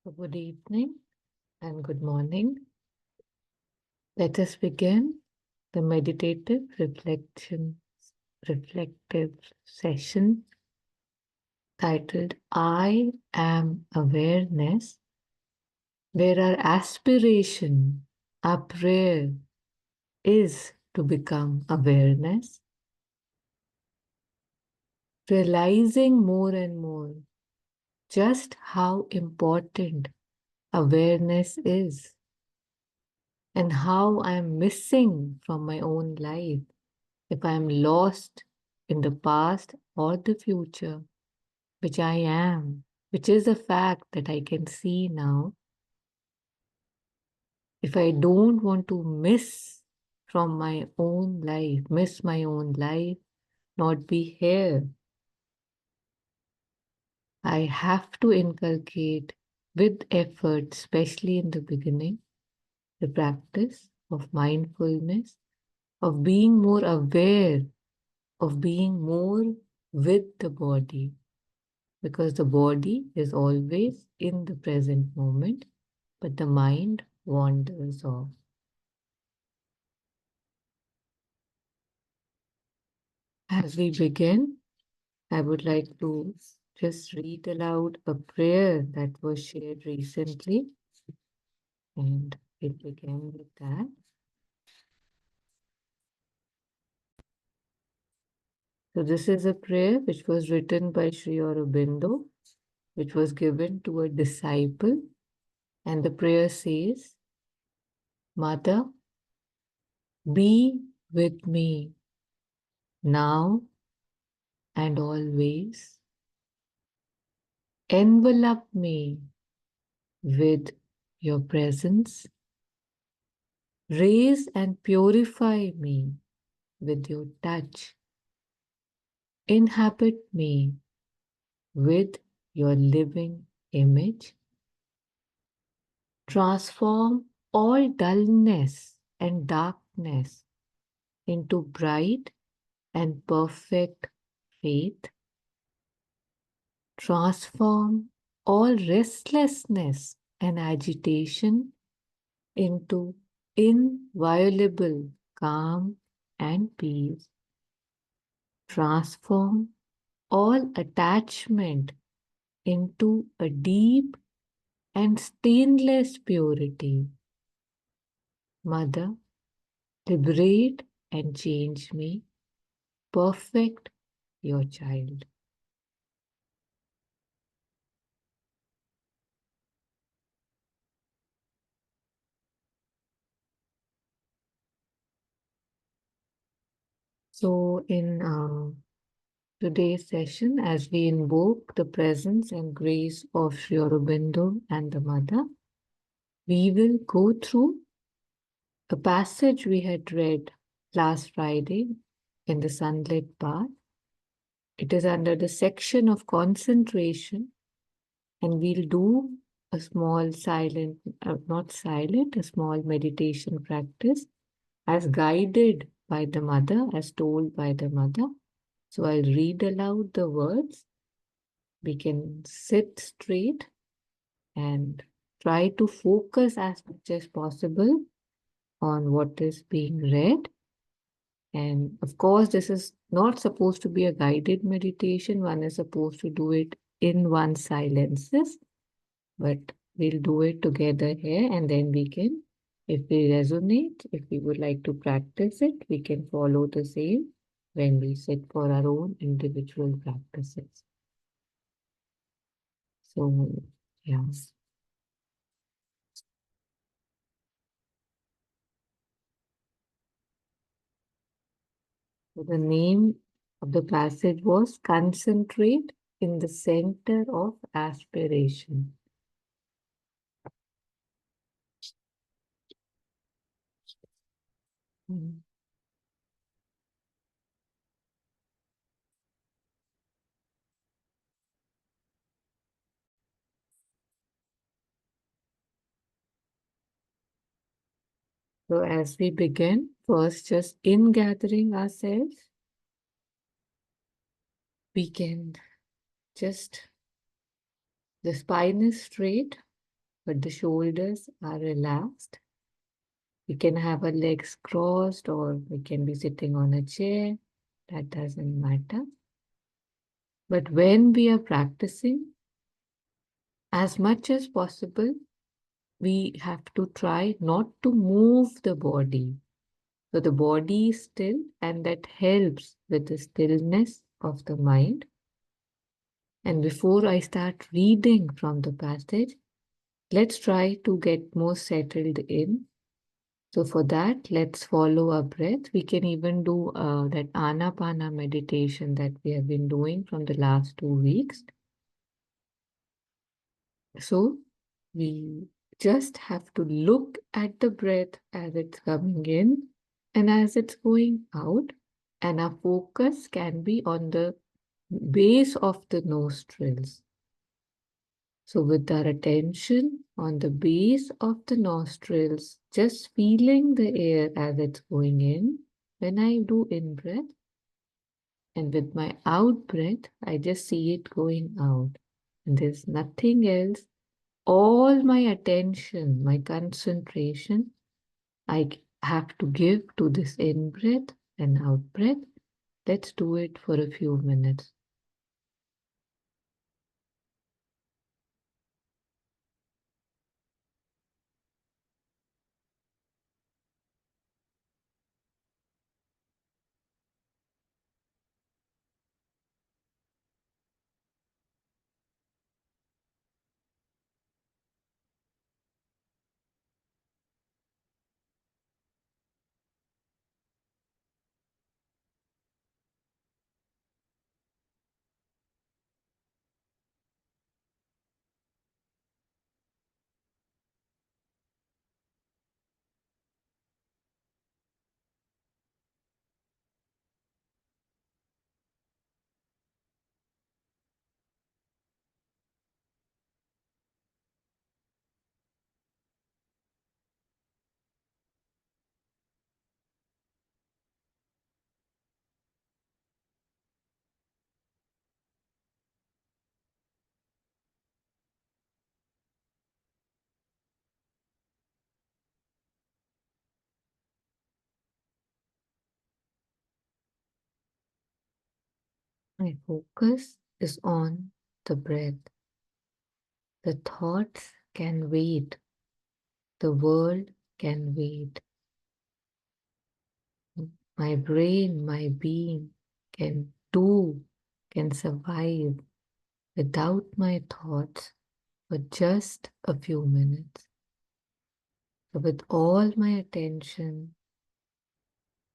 Good evening and good morning. Let us begin the reflective session titled I Am Awareness, where our aspiration, our prayer is to become awareness, realizing more and more just how important awareness is and how I am missing from my own life if I am lost in the past or the future, which I am, which is a fact that I can see now. If I don't want to miss from my own life, miss my own life, not be here, I have to inculcate with effort, especially in the beginning, the practice of mindfulness, of being more aware, of being more with the body, because the body is always in the present moment, but the mind wanders off. As we begin, I would like to just read aloud a prayer that was shared recently, and we'll begin with that. So, this is a prayer which was written by Sri Aurobindo, which was given to a disciple, and the prayer says, Mother, be with me now and always. Envelop me with your presence. Raise and purify me with your touch. Inhabit me with your living image. Transform all dullness and darkness into bright and perfect faith. Transform all restlessness and agitation into inviolable calm and peace. Transform all attachment into a deep and stainless purity. Mother, liberate and change me. Perfect your child. So, in today's session, as we invoke the presence and grace of Sri Aurobindo and the Mother, we will go through a passage we had read last Friday in the Sunlit Path. It is under the section of concentration, and we'll do a small silent, not silent, a small meditation practice as guided by the Mother, as told by the Mother. So I'll read aloud the words. We can sit straight and try to focus as much as possible on what is being read. And of course, this is not supposed to be a guided meditation. One is supposed to do it in one's silences, but we'll do it together here, and then we can, if we resonate, if we would like to practice it, we can follow the same when we sit for our own individual practices. So, yeah. So the name of the passage was Concentrate in the Center of Aspiration. Mm. So as we begin, first just in gathering ourselves, we can just, the spine is straight, but the shoulders are relaxed. We can have our legs crossed or we can be sitting on a chair. That doesn't matter. But when we are practicing, as much as possible, we have to try not to move the body. So the body is still, and that helps with the stillness of the mind. And before I start reading from the passage, let's try to get more settled in. So for that, let's follow our breath. We can even do that Anapana meditation that we have been doing from the last 2 weeks. So we just have to look at the breath as it's coming in and as it's going out. And our focus can be on the base of the nostrils. So with our attention on the base of the nostrils, just feeling the air as it's going in when I do in breath, and with my out breath, I just see it going out. And there's nothing else. All my attention, my concentration, I have to give to this in breath and out breath. Let's do it for a few minutes. My focus is on the breath. The thoughts can wait. The world can wait. My brain, my being can survive without my thoughts for just a few minutes. So with all my attention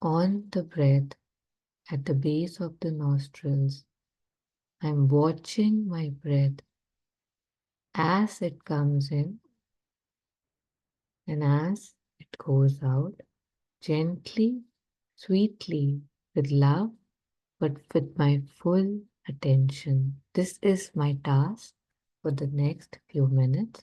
on the breath at the base of the nostrils, I'm watching my breath as it comes in and as it goes out, gently, sweetly, with love, but with my full attention. This is my task for the next few minutes.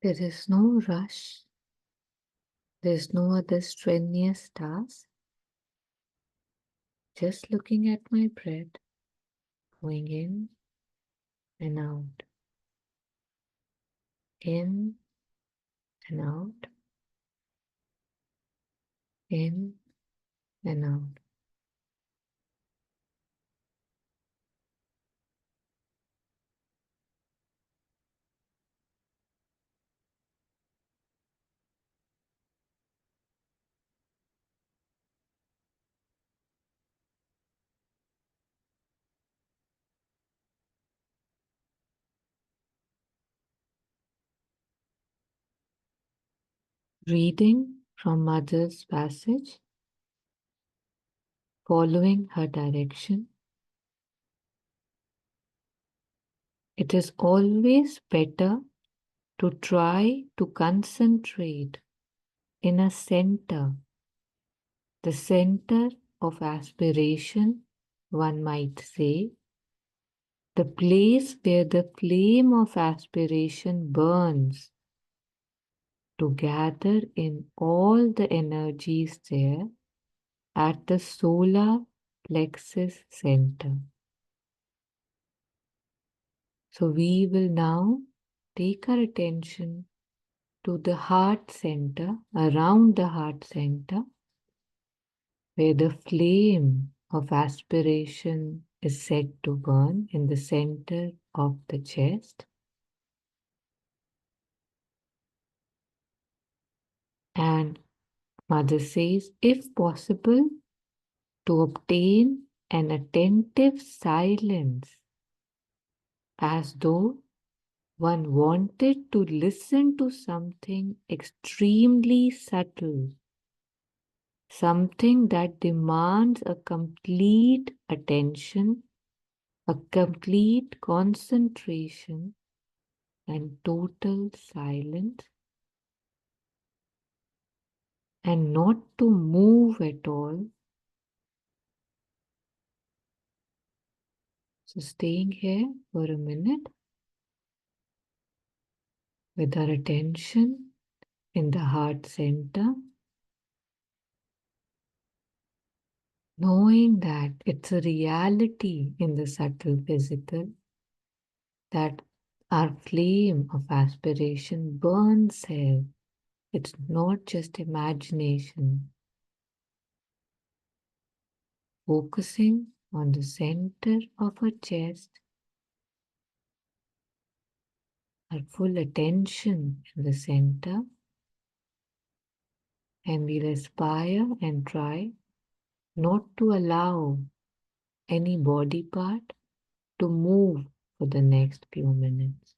There is no rush. There's no other strenuous task. Just looking at my breath, going in and out, in and out, in and out. Reading from Mother's passage, following her direction. It is always better to try to concentrate in a center, the center of aspiration, one might say, the place where the flame of aspiration burns, to gather in all the energies there at the solar plexus center. So we will now take our attention to the heart center, around the heart center, where the flame of aspiration is said to burn in the center of the chest. And Mother says, if possible, to obtain an attentive silence, as though one wanted to listen to something extremely subtle, something that demands a complete attention, a complete concentration, and total silence, and not to move at all. So staying here for a minute with our attention in the heart center, knowing that it's a reality in the subtle physical, that our flame of aspiration burns here. It's not just imagination. Focusing on the center of our chest, our full attention in the center, and we'll aspire and try not to allow any body part to move for the next few minutes.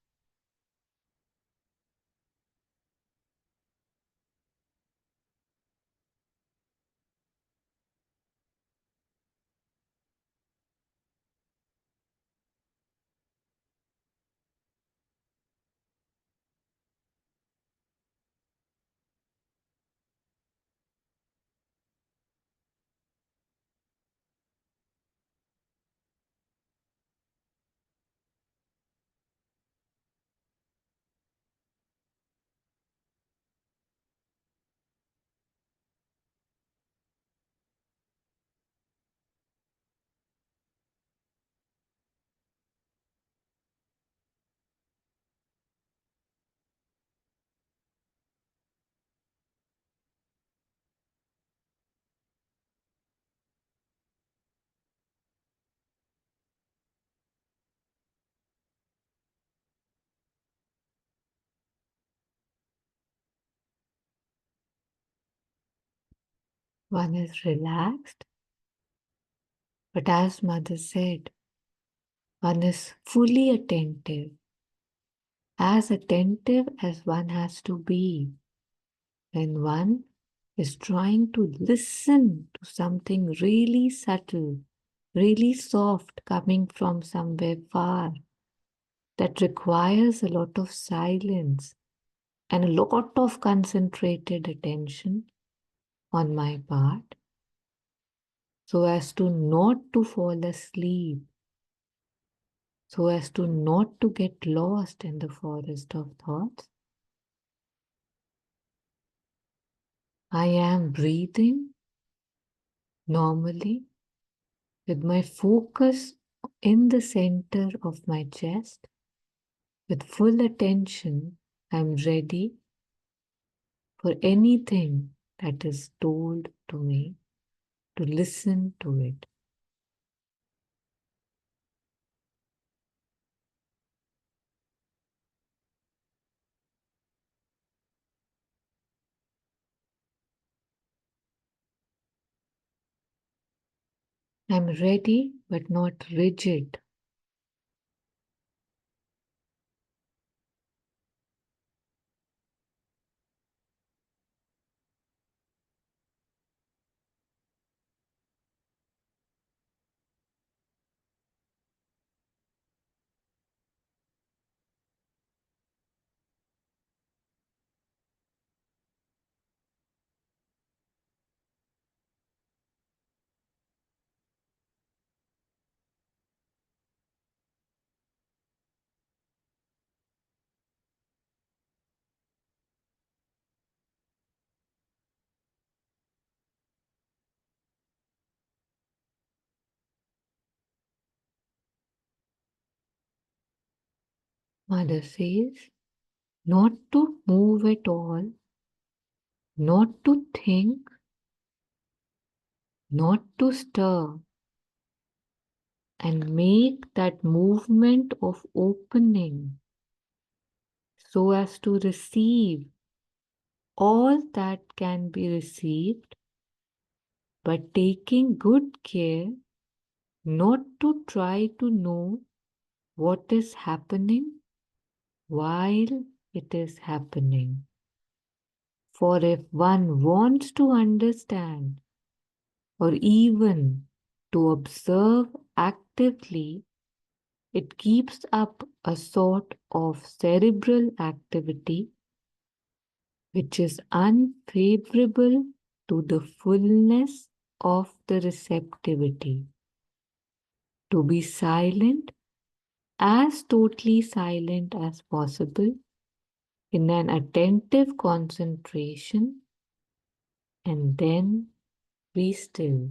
One is relaxed, but as Mother said, one is fully attentive as one has to be when one is trying to listen to something really subtle, really soft coming from somewhere far, that requires a lot of silence and a lot of concentrated attention on my part, so as to not to fall asleep, so as to not to get lost in the forest of thoughts. I am breathing normally with my focus in the center of my chest. With full attention, I'm ready for anything that is told to me, to listen to it. I'm ready but not rigid. Mother says, not to move at all, not to think, not to stir, and make that movement of opening so as to receive all that can be received, but taking good care not to try to know what is happening while it is happening. For if one wants to understand or even to observe actively, it keeps up a sort of cerebral activity which is unfavorable to the fullness of the receptivity. To be silent, as totally silent as possible, in an attentive concentration, and then be still.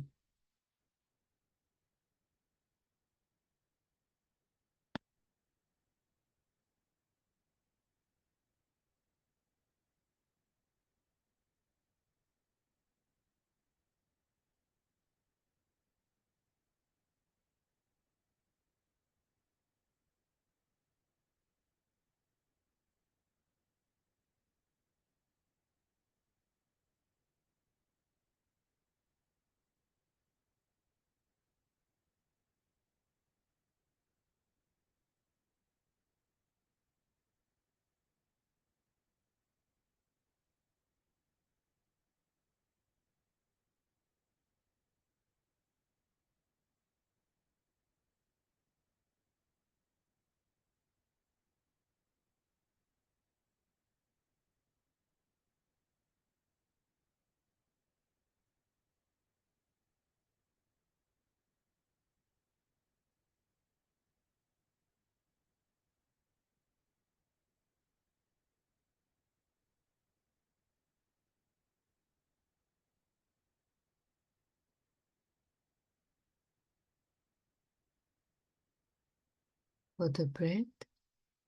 For the breath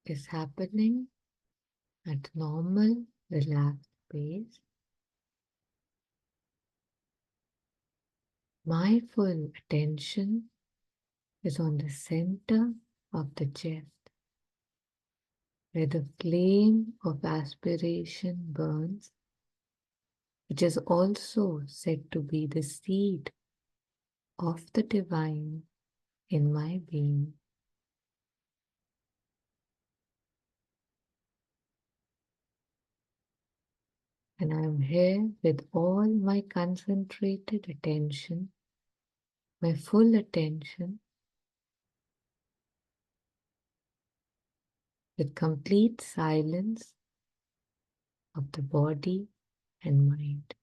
is happening at normal, relaxed pace. My full attention is on the center of the chest, where the flame of aspiration burns, which is also said to be the seed of the divine in my being. And I am here with all my concentrated attention, my full attention, with complete silence of the body and mind.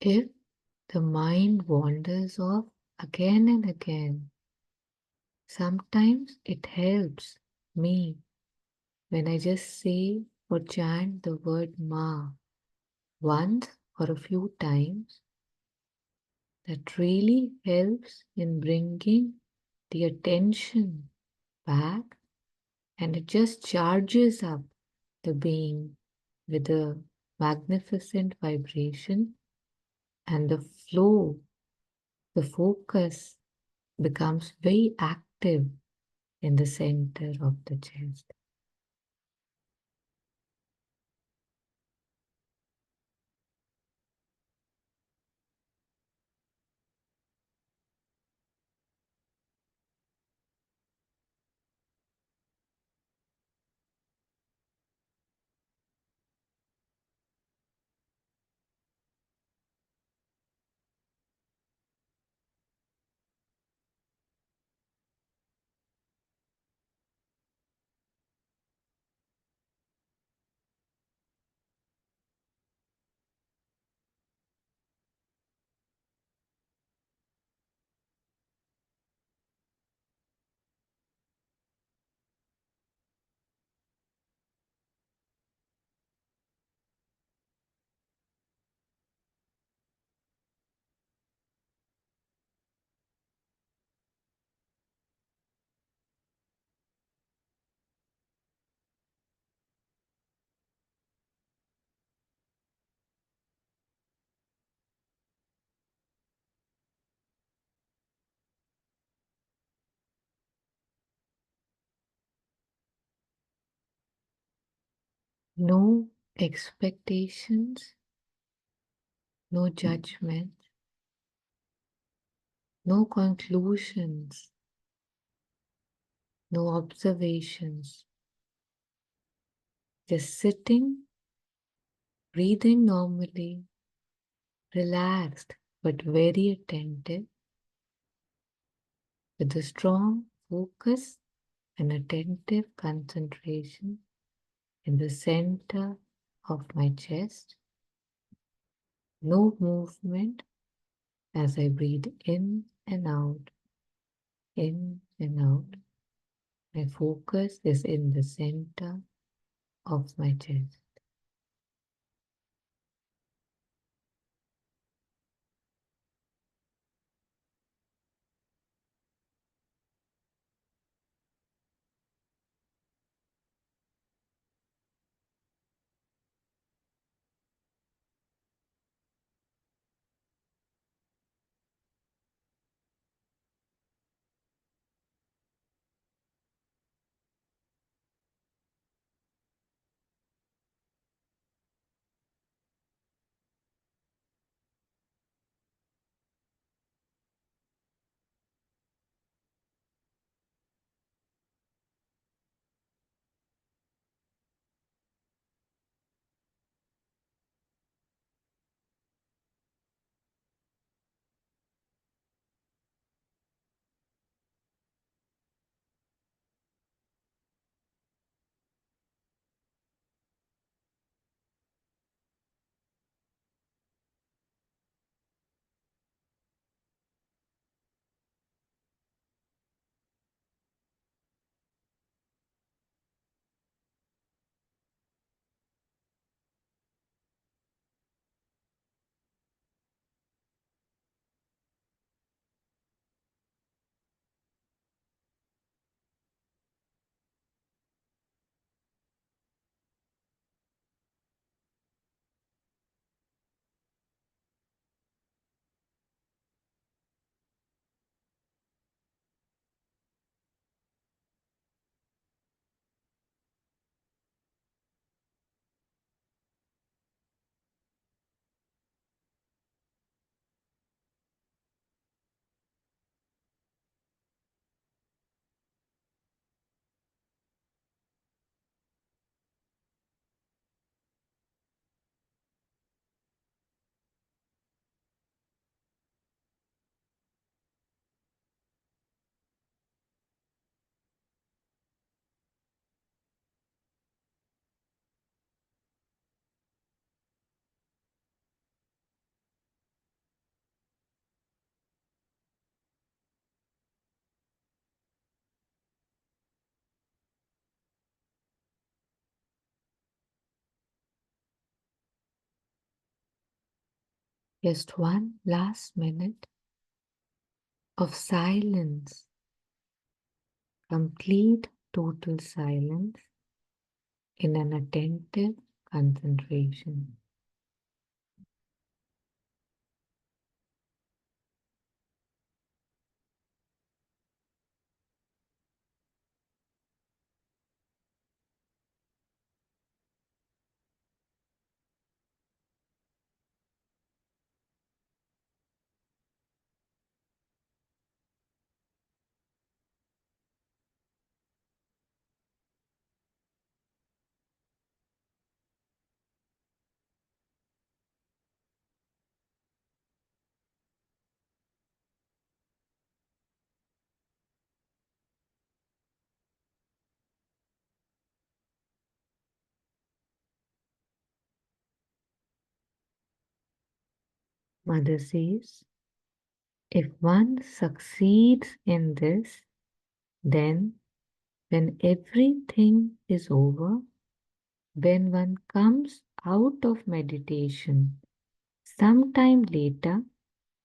If the mind wanders off again and again, sometimes it helps me when I just say or chant the word Ma once or a few times. That really helps in bringing the attention back, and it just charges up the being with a magnificent vibration, and the flow, the focus becomes very active in the center of the chest. No expectations, no judgment, no conclusions, no observations. Just sitting, breathing normally, relaxed but very attentive, with a strong focus and attentive concentration in the center of my chest. No movement as I breathe in and out, in and out. My focus is in the center of my chest. Just one last minute of silence, complete total silence in an attentive concentration. Mother says, if one succeeds in this, then when everything is over, when one comes out of meditation, sometime later,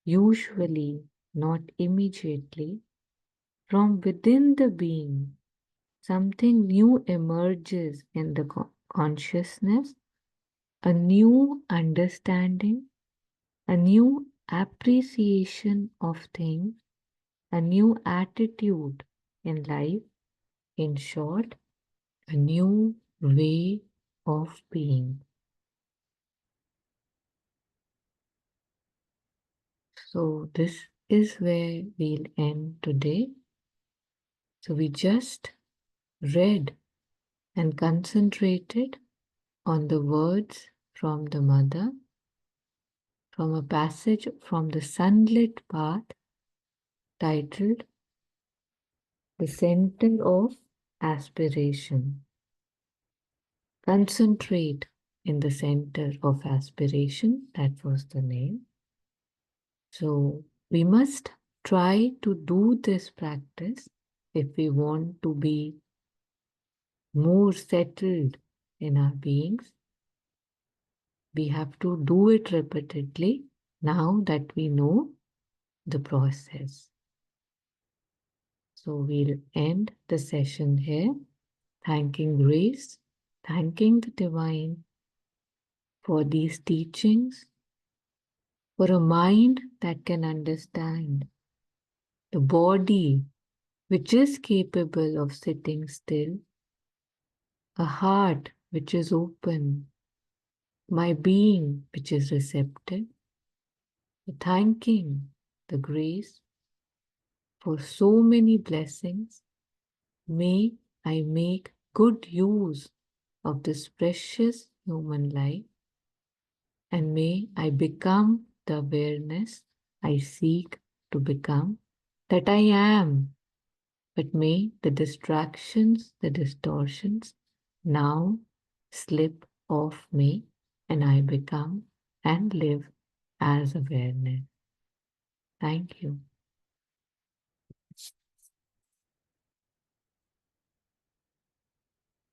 usually not immediately, from within the being, something new emerges in the consciousness, a new understanding, a new appreciation of things, a new attitude in life, in short, a new way of being. So, this is where we'll end today. So, we just read and concentrated on the words from the Mother, from a passage from the Sunlit Path titled The Center of Aspiration. Concentrate in the center of aspiration, that was the name. So we must try to do this practice if we want to be more settled in our beings. We have to do it repeatedly now that we know the process. So we'll end the session here, thanking Grace, thanking the Divine for these teachings, for a mind that can understand, the body which is capable of sitting still, a heart which is open, my being which is receptive, thanking the Grace for so many blessings. May I make good use of this precious human life, and may I become the awareness I seek to become, that I am. But may the distractions, the distortions now slip off me, and I become and live as awareness. Thank you.